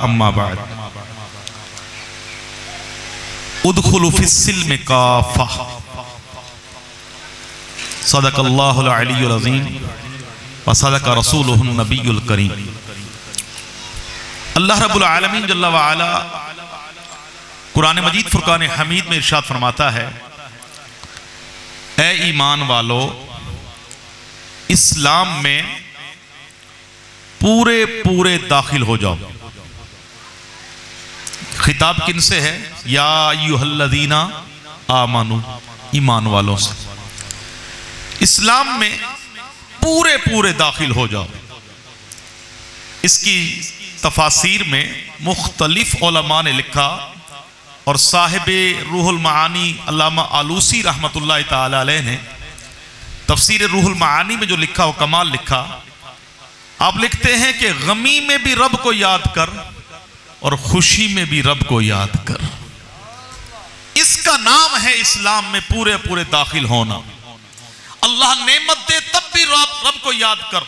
अम्मा बाद उदखुलू फिस्सिल्म काफ़ा सदक़ल्लाहुल अलीयुल अज़ीम व सदक़ रसूलुहुन नबियुल करीम। अल्लाह रब्बुल आलमीन जल्ला व अला कुरान मजीद फुरकान हमीद में इरशाद फरमाता है, ए ईमान वालो, इस्लाम में पूरे पूरे दाखिल हो जाओ। खिताब किन से है? या अय्युहल्लज़ीना आमनू, ईमान वालों से इस्लाम में पूरे पूरे दाखिल हो जाओ। इसकी तफासीर में मुख्तलिफ उलमा ने लिखा और साहिबे रूहुल मानी अल्लामा आलूसी रहमतुल्लाह ताला अलैह ने तफसीर रूहुल मानी में जो लिखा वो कमाल लिखा। आप लिखते हैं कि गमी में भी रब को याद कर और खुशी में भी रब को याद कर। इसका नाम है इस्लाम में पूरे पूरे दाखिल होना। अल्लाह नेमत दे तब भी रब को याद कर।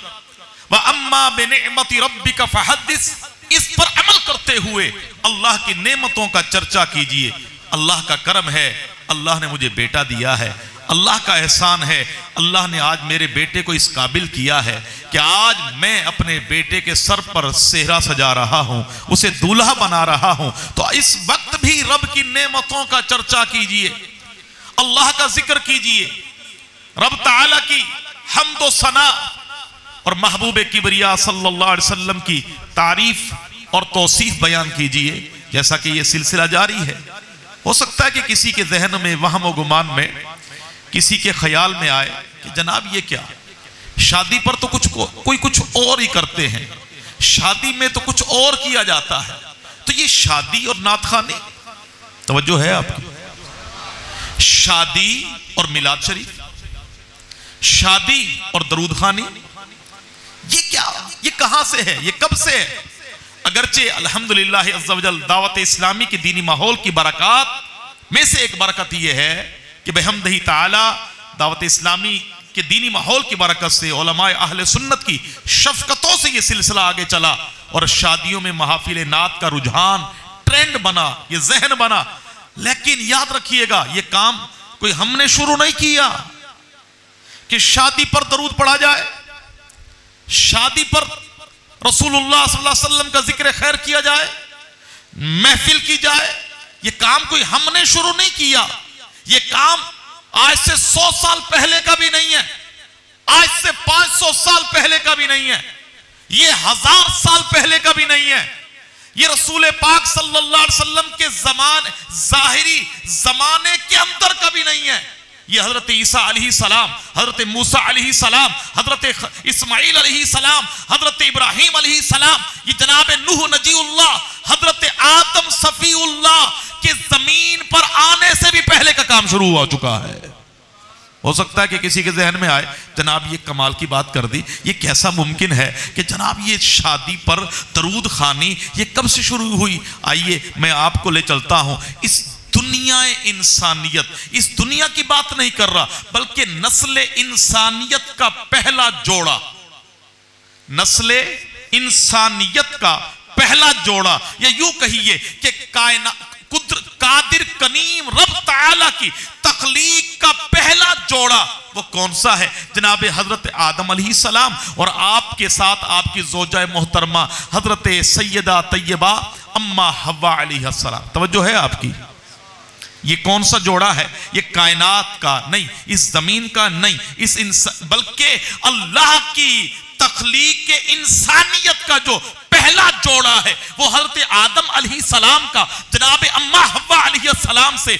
व अम्मा बिनिअमति रब्बिका फहद्दिस, इस पर अमल करते हुए अल्लाह की नेमतों का चर्चा कीजिए। अल्लाह का करम है, अल्लाह ने मुझे बेटा दिया है, अल्लाह का एहसान है, अल्लाह ने आज मेरे बेटे को इस काबिल किया है कि आज मैं अपने बेटे के सर पर सेहरा सजा रहा हूं, उसे दूल्हा बना रहा हूं। तो इस वक्त भी रब की नेमतों का चर्चा कीजिए, अल्लाह का जिक्र कीजिए, रब ताला की हम्द व सना और महबूब किबरिया सल्लल्लाहु अलैहि वसल्लम की तारीफ और तौसीफ बयान कीजिए। जैसा कि ये सिलसिला जारी है, हो सकता है कि किसी के जहन में वहम व गुमान में, किसी के ख्याल में आए कि जनाब ये क्या, शादी पर तो कोई कुछ और ही करते हैं, शादी में तो कुछ और किया जाता है, तो ये शादी और नातखानी, तवज्जो है आपकी, शादी और मिलाद शरीफ, शादी और दरूद खानी, ये क्या, ये कहां से है, ये कब से है? अगरचे अल्हम्दुलिल्लाह अज़्ज़ा वजल दावत इस्लामी की दीनी माहौल की बरकत में से एक बरकत ये है कि बिहम्दिही ताला दावत इस्लामी के दीनी माहौल की बरकत से उलमाए अहले सुन्नत की शफकतों से ये सिलसिला आगे चला और शादियों में महफिल नात का रुझान ट्रेंड बना, ये जहन बना। लेकिन याद रखिएगा, ये काम कोई हमने शुरू नहीं किया कि शादी पर दरूद पढ़ा जाए, शादी पर रसूलुल्लाह सल्लल्लाहु अलैहि वसल्लम का जिक्र खैर किया जाए, महफिल की जाए। ये काम कोई हमने शुरू नहीं किया, ये काम आज से 100 साल पहले का भी नहीं है, आज से 500 साल पहले का भी नहीं है, ये 1000 साल पहले का भी नहीं है। ये रसूल पाक सल्लल्लाहु अलैहि वसल्लम के ज़ाहिरी जमाने के अंदर का भी नहीं है। ये हजरत ईसा अलैहि सलाम, हजरत मूसा अलैहि सलाम, हजरत इस्माइल अलैहि सलाम, हजरत इब्राहिम अलैहि सलाम, ये जनाब नूह नजीउल्लाह, हजरत आदम सफीउल्लाह के जमीन पर आने से भी पहले का काम शुरू हो चुका है। हो सकता है कि किसी के जहन में आए, जनाब ये कमाल की बात कर दी, ये कैसा मुमकिन है कि जनाब ये शादी पर दरूद खानी ये कब से शुरू हुई? आइए मैं आपको ले चलता हूं इस दुनिया इंसानियत, इस दुनिया की बात नहीं कर रहा, बल्कि नस्ल इंसानियत का पहला जोड़ा, नस्ल इंसानियत का पहला जोड़ा, या यूं कहिए कि कादिर कनीम रब ताला की तख्लीक का पहला जोड़ा वो कौन सा है? जनाब हजरत आदम अलैहिस्सलाम और आपके साथ आपकी ज़ौजा मोहतरमा हजरत सैयदा तैयबा अम्मा हव्वा अलैहिस्सलाम। तवज्जो है आपकी? ये कौन सा जोड़ा है? ये कायनात का नहीं, इस जमीन का नहीं, बल्कि अल्लाह की तख्लीक के इंसानियत का जो पहला जोड़ा है वो हजरत आदम अलैहिस्सलाम का जनाब अम्मा हव्वा अलैहिस्सलाम से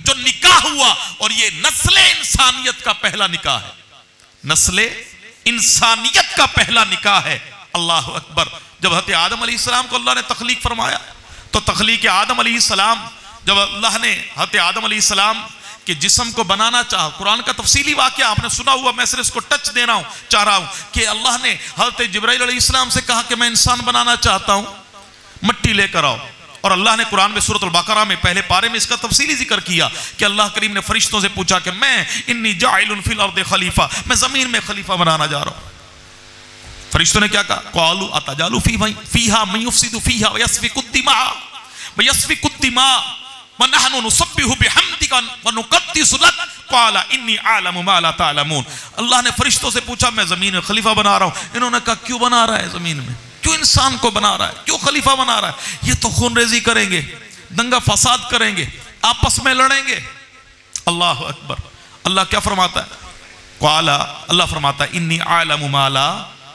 जो निकाह हुआ, और ये नस्ल इंसानियत का पहला निकाह है, नस्ल इंसानियत का पहला निकाह है। अल्लाह अकबर। जब हजरत आदम अलैहिस्सलाम को अल्लाह ने तख्लीक फरमाया तो तख्लीक आदम अलैहिस्सलाम, जब अल्लाह ने हजरत आदम अलैहिस्सलाम कि जिस्म को बनाना चाहा, कुरान का तफसीली वाक़या आपने सुना हुआ, मैं सिर्फ इसको टच देना चाह रहा हूं कि अल्लाह ने हज़रत जिब्राइल अलैहिस्सलाम से कहा कि मैं इंसान बनाना चाहता हूं, मट्टी लेकर आओ। और अल्लाह ने कुरान में सूरत अल-बकरा में पहले पारे में इसका तफसीली जिक्र किया कि अल्लाह करीम ने फरिश्तों से पूछा कि मैं इन्नी जाइलुन फिल अर्द खलीफा, मैं जमीन में खलीफा बनाना जा रहा हूं। फरिश्तों ने क्या कहा, क़ालू अतजालु फीहा मन युफ़सिदु फीहा व यस्फ़िकु दिमा व नहनु नुसब्बिहु बिहम्दिका व नुक़द्दिसु लक क़ाला इन्नी अअलमु मा ला तअलमून। अल्लाह ने फरिश्तों से पूछा, मैं जमीन में खलीफा बना रहा हूँ। इन्होंने कहा, क्यों बना रहा है जमीन में, क्यों इंसान को बना रहा है, क्यों खलीफा बना रहा है? ये तो खूनरेजी करेंगे, दंगा फसाद करेंगे, आपस में लड़ेंगे। अल्लाह अकबर। अल्लाह क्या फरमाता है, क़ाला, अल्लाह फरमाता है इन्नी अअलमु मा ला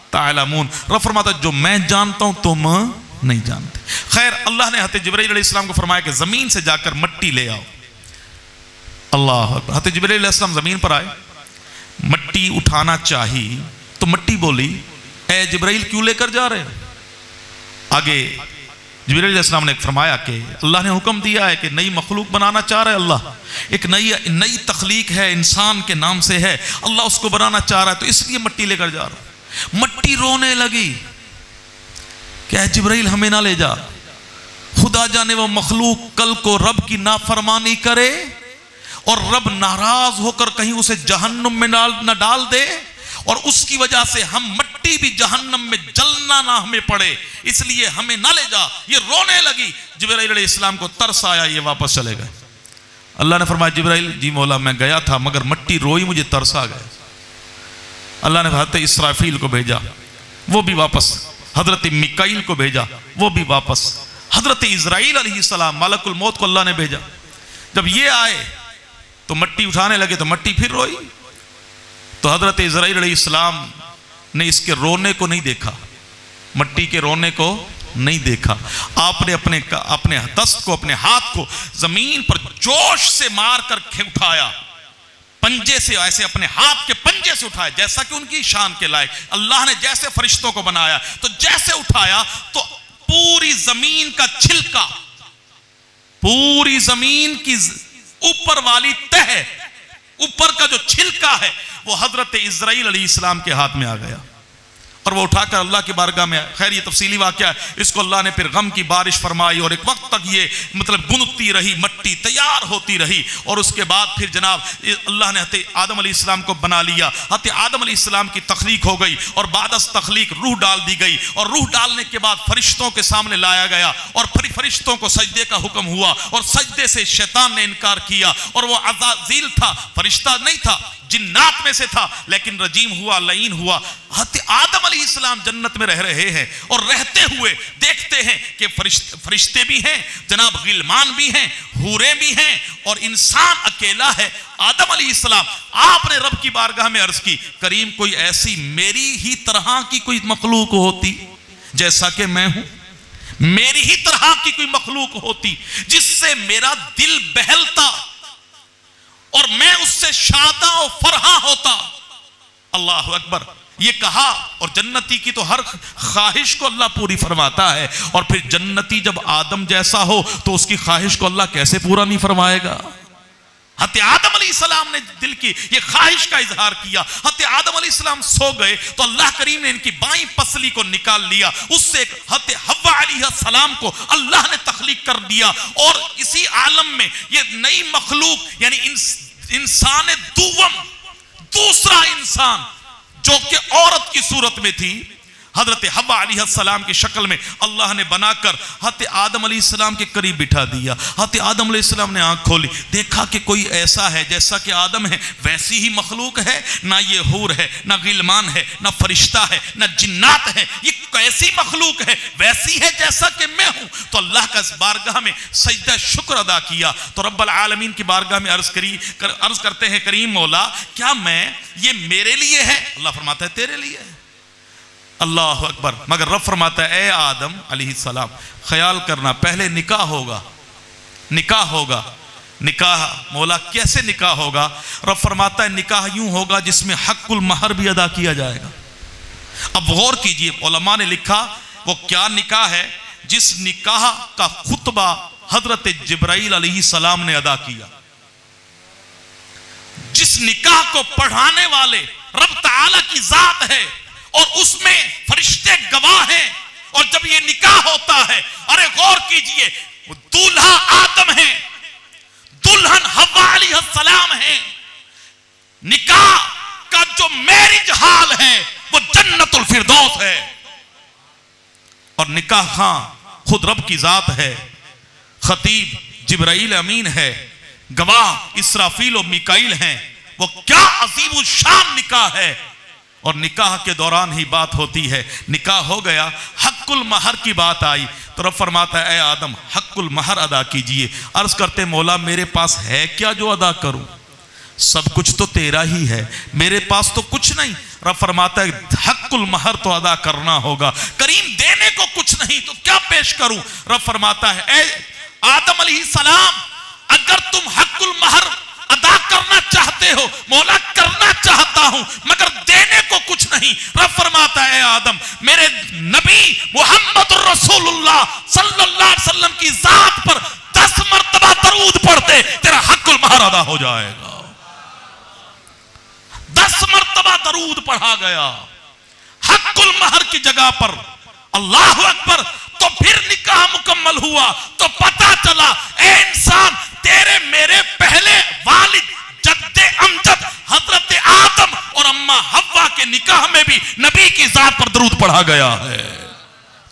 तअलमून। रब फरमाता है जो मैं जानता हूं तुम नहीं जानते। खैर, अल्लाह ने हज़रत जिब्राइल अलैहिस्सलाम को फरमाया कि जमीन से जाकर मिट्टी ले आओ। अल्लाह अकबर। हज़रत जिब्राइल अलैहिस्सलाम जमीन पर आए, मिट्टी उठाना चाहिए तो मिट्टी बोली, ए जिब्राइल क्यों लेकर जा रहे हो? आगे जिब्राइल अलैहिस्सलाम ने फरमाया कि अल्लाह ने हुक्म दिया है कि नई मखलूक बनाना चाह रहा है अल्लाह, एक नई तख्लीक है, इंसान के नाम से है, अल्लाह उसको बनाना चाह रहा है, तो इसलिए मिट्टी लेकर जा रहा है। मिट्टी रोने लगी, क्या जिब्राइल हमें ना ले जा, खुदा जाने वो मखलूक कल को रब की नाफरमानी करे और रब नाराज होकर कहीं उसे जहन्नुम में न डाल दे और उसकी वजह से हम मिट्टी भी जहन्नम में जलना ना हमें पड़े, इसलिए हमें ना ले जा। ये रोने लगी। जिब्राइल अलैहिस्सलाम को तरस आया, ये वापस चले गए। अल्लाह ने फरमाया, जिब्राइल जी मौला मैं गया था मगर मिट्टी रोई, मुझे तरस आ गया। अल्लाह ने हज़रत इसराफील को भेजा, वो भी वापस। हज़रत मिकाईल को भेजा, वो भी वापस। हज़रत इज़राइल अलैहिस्सलाम मलकुल मौत को अल्लाह ने भेजा। जब ये आए तो मिट्टी उठाने लगे तो मिट्टी फिर रोई। तो हज़रत इज़राइल अलैहिस्सलाम ने इसके रोने को नहीं देखा, मिट्टी के रोने को नहीं देखा। आपने अपने दस्त को, अपने हाथ को जमीन पर जोश से मार कर उठाया, पंजे से, ऐसे अपने हाथ के पंजे से उठाया जैसा कि उनकी शान के लायक। अल्लाह ने जैसे फरिश्तों को बनाया तो जैसे उठाया तो पूरी जमीन का छिलका, पूरी जमीन की ऊपर वाली तह, ऊपर का जो छिलका है वो हजरत इज़राइल अलैहिस्सलाम के हाथ में आ गया और वो उठाकर अल्लाह की बारगाह में। खैर ये तफसीली वाक़या है, इसको अल्लाह ने फिर गम की बारिश फरमाई और एक वक्त तक ये मतलब गुनती रही, मिट्टी तैयार होती रही और उसके बाद फिर जनाब अल्लाह ने हज़रत आदम अलैहिस्सलाम को बना लिया। हज़रत आदम अलैहिस्सलाम की तख्लीक हो गई और बाद अस तख्लीक रूह डाल दी गई और रूह डालने के बाद फरिश्तों के सामने लाया गया और फिर फरिश्तों को सजदे का हुक्म हुआ और सजदे से शैतान ने इनकार किया और वो अज़ाज़ील था, फरिश्ता नहीं था, जिन्नात में से था, लेकिन रजीम हुआ, लईन हुआ। हज़रत आदम अलैहिस्सलाम जन्नत में रह रहे हैं और रहते हुए देखते हैं कि फरिश्ते भी हैं, जनाब गिलमान भी हैं, हूरें भी हैं और इंसान अकेला है। आदम अलैहिस्सलाम, आपने रब की बारगाह में अर्ज की, करीम कोई ऐसी मेरी ही तरह की कोई मखलूक होती, जैसा कि मैं हूं, मेरी ही तरह की कोई मखलूक होती जिससे मेरा दिल बहलता और मैं उससे शादा और फरहा होता। अल्लाह अकबर। ये कहा और जन्नती की तो हर ख्वाहिश को अल्लाह पूरी फरमाता है और फिर जन्नती जब आदम जैसा हो तो उसकी ख्वाहिश को अल्लाह कैसे पूरा नहीं फरमाएगा। हज़रत आदम अलैहिस्सलाम ने दिल की ये ख्वाहिश का इजहार किया। हज़रत आदम अलैहिस्सलाम सो गए तो अल्लाह करीम ने इनकी बाईं पसली को निकाल लिया, उससे हज़रत हव्वा अलैहिस्सलाम को अल्लाह ने तख्लीक कर दिया और इसी आलम में ये नई मखलूक यानी इंसान दुवम, दूसरा इंसान जो कि औरत की सूरत में थी, हजरत हव्वा अलैहिस्सलाम की शक्ल में अल्लाह ने बनाकर हज़रत आदम अलैहिस्सलाम के करीब बिठा दिया। हज़रत आदम अलैहिस्सलाम ने आंख खोली, देखा कि कोई ऐसा है जैसा कि आदम है वैसी ही मखलूक है, ना ये हूर है, ना गिलमान है, ना फरिश्ता है, ना जिन्नात है, ये कैसी मखलूक है, वैसी है जैसा कि मैं हूं। तो अल्लाह का इस बारगाह में सजदा शुक्र अदा किया तो रब्बुल आलमीन की बारगाह में अर्ज करते हैं, करीम मौला क्या मैं ये मेरे लिए है? अल्लाह फरमाता है तेरे लिए है। अल्लाह अकबर। मगर रब फरमाता है, ए आदम अलैहिस्सलाम ख्याल करना पहले निकाह होगा, निकाह होगा। निकाह मौला कैसे निकाह होगा? रब फरमाता है निकाह यूं होगा जिसमें हक्कुल महर भी अदा किया जाएगा। अब गौर कीजिए, उलमा ने लिखा वो क्या निकाह है जिस निकाह का खुतबा हजरत जिब्राइल अलैहिस्सलाम ने अदा किया, जिस निकाह को पढ़ाने वाले रब ताला की जात है और उसमें फरिश्ते गवाह हैं और जब ये निकाह होता है, अरे गौर कीजिए, वो दूल्हा आदम है, दुल्हन हव्वा अलैहिस्सलाम है। निकाह का जो मैरिज हाल है वो जन्नतुल फिरदौस है। और निकाह खां खुद रब की जात है, खतीब जिब्राइल अमीन है, गवाह इसराफील और मिकाइल हैं। वो क्या अजीब शान निकाह है। और निकाह के दौरान ही बात होती है, निकाह हो गया, हक्कुल महर की बात आई तो रब फरमाता है, ए आदम हक्कुल महर अदा कीजिए। अर्ज करते मौला मेरे पास है क्या जो अदा करूं, सब कुछ तो तेरा ही है, मेरे पास तो कुछ नहीं। रब फरमाता है हक्कुल महर तो अदा करना होगा, करीम देने को कुछ नहीं तो क्या पेश करूं। रब फरमाता है, ए आदम अलैहिस्सलाम अगर तुम हक्कुल महर अदा करना चाहते हो, मौला करना चाहता हूं मगर देने को कुछ नहीं। रब फरमाता है, आदम मेरे नबी मुहम्मद रसूलुल्लाह सल्लल्लाहु अलैहि वसल्लम की जात पर 10 मर्तबा दरूद पढ़ते, तेरा हक्कुल महर अदा हो जाएगा। 10 मर्तबा दरूद पढ़ा गया हक्कुल महर की जगह पर, अल्लाह अकबर। तो फिर निकाह मुकम्मल हुआ तो पता चला, ए इंसान तेरे मेरे पहले वालिद जद्दे अमजद हजरत आदम और अम्मा हव्वा के निकाह में भी नबी की जात पर दरूद पढ़ा गया है।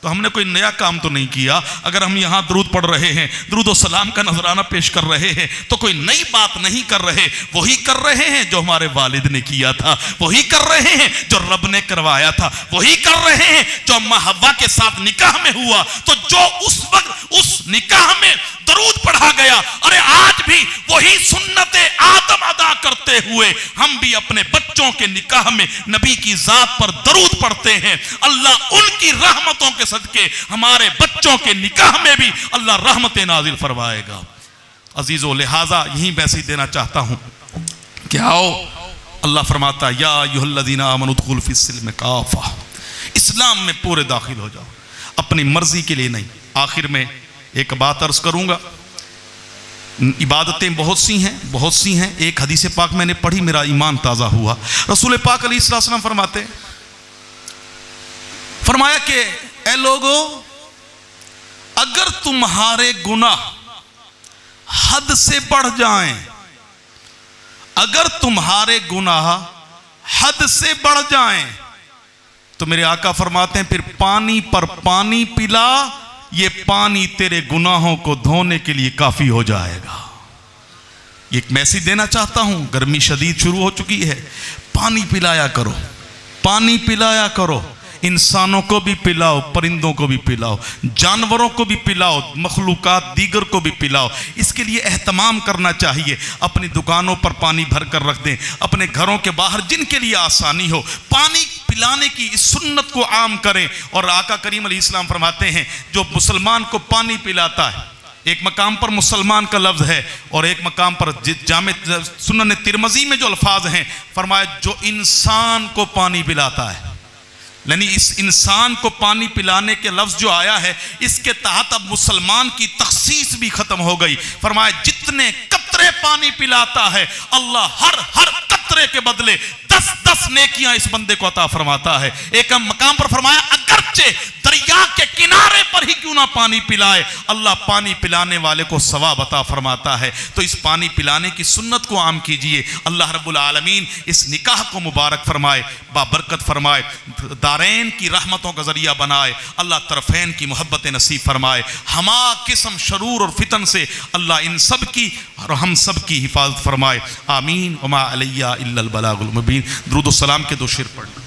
तो हमने कोई नया काम तो नहीं किया। अगर हम यहाँ दरूद पढ़ रहे हैं, दरूद और सलाम का नजराना पेश कर रहे हैं, तो कोई नई बात नहीं कर रहे, वही कर रहे हैं जो हमारे वालिद ने किया था, वही कर रहे हैं जो रब ने करवाया था, वही कर रहे हैं जो अम्मा हव्वा के साथ निकाह में हुआ। तो जो उस वक्त उस निकाह में दरूद पढ़ा गया, अरे आज भी वही सुन्नते आदम अदा करते हुए हम भी अपने बच्चों के निकाह में नबी की जात पर दरूद पढ़ते हैं। अल्लाह उनकी रहमतों के सदके हमारे बच्चों के निकाह में भी अल्लाह रहमतें नाजिल फरमाएगा। अजीजों, लिहाजा यही मैसेज देना चाहता हूं कि आओ, अल्लाह फरमाता या अय्युहल्लज़ीना आमनू उदखुलू फिस्सिल्म काफ़ा, इस्लाम में पूरे दाखिल हो जाओ, अपनी मर्जी के लिए नहीं। आखिर में एक बात अर्ज करूंगा, इबादतें बहुत सी हैं। एक हदीस पाक मैंने पढ़ी, मेरा ईमान ताज़ा हुआ। रसूल पाक अलैहिस्सलाम फरमाया कि ए लोगो, अगर तुम्हारे गुनाह हद से बढ़ जाएं, अगर तुम्हारे गुनाह हद से बढ़ जाएं, तो मेरे आका फरमाते हैं फिर पानी पर पानी पिला, ये पानी तेरे गुनाहों को धोने के लिए काफी हो जाएगा। एक मैसेज देना चाहता हूं, गर्मी शदीद शुरू हो चुकी है, पानी पिलाया करो, पानी पिलाया करो। इंसानों को भी पिलाओ, परिंदों को भी पिलाओ, जानवरों को भी पिलाओ, मखलूकात दीगर को भी पिलाओ। इसके लिए एहतमाम करना चाहिए। अपनी दुकानों पर पानी भर कर रख दें, अपने घरों के बाहर जिनके लिए आसानी हो पानी पिलाने की इस सुन्नत को आम करें। और आका करीम अलैहिस्सलाम फरमाते हैं, जो मुसलमान को पानी पिलाता है, एक मकाम पर मुसलमान का लफ्ज है और एक मकाम पर जामे सुनन तिरमजी में जो अल्फाज हैं, फरमाया जो इंसान को पानी पिलाता है, यानी इस इंसान को पानी पिलाने के लफ्ज जो आया है, इसके तहत अब मुसलमान की तखसीस भी खत्म हो गई। फरमाया जितने कतरे पानी पिलाता है, अल्लाह हर कतरे के बदले 10-10 नेकियां इस बंदे को अता फरमाता है। एक मकाम पर फरमाया अगरचे दरिया के किनारे पर ही क्यों ना पानी पिलाए, अल्लाह पानी पिलाने वाले को सवाब अता फरमाता है। तो इस पानी पिलाने की सुन्नत को आम कीजिए। अल्लाह रब्बुल आलमीन इस निकाह को मुबारक फरमाए, बाबरकत फरमाए, दारैन की रहमतों का जरिया बनाए, अल्लाह तरफैन की मोहब्बत नसीब फरमाए। हमा किस्म शरूर और फितन से अल्लाह इन सब की और हम सब की हिफाजत फरमाए। आमीन। वमा अलैया इल्लल बलागुल मुबीन। दुरूद व सलाम के 2 शेर पढ़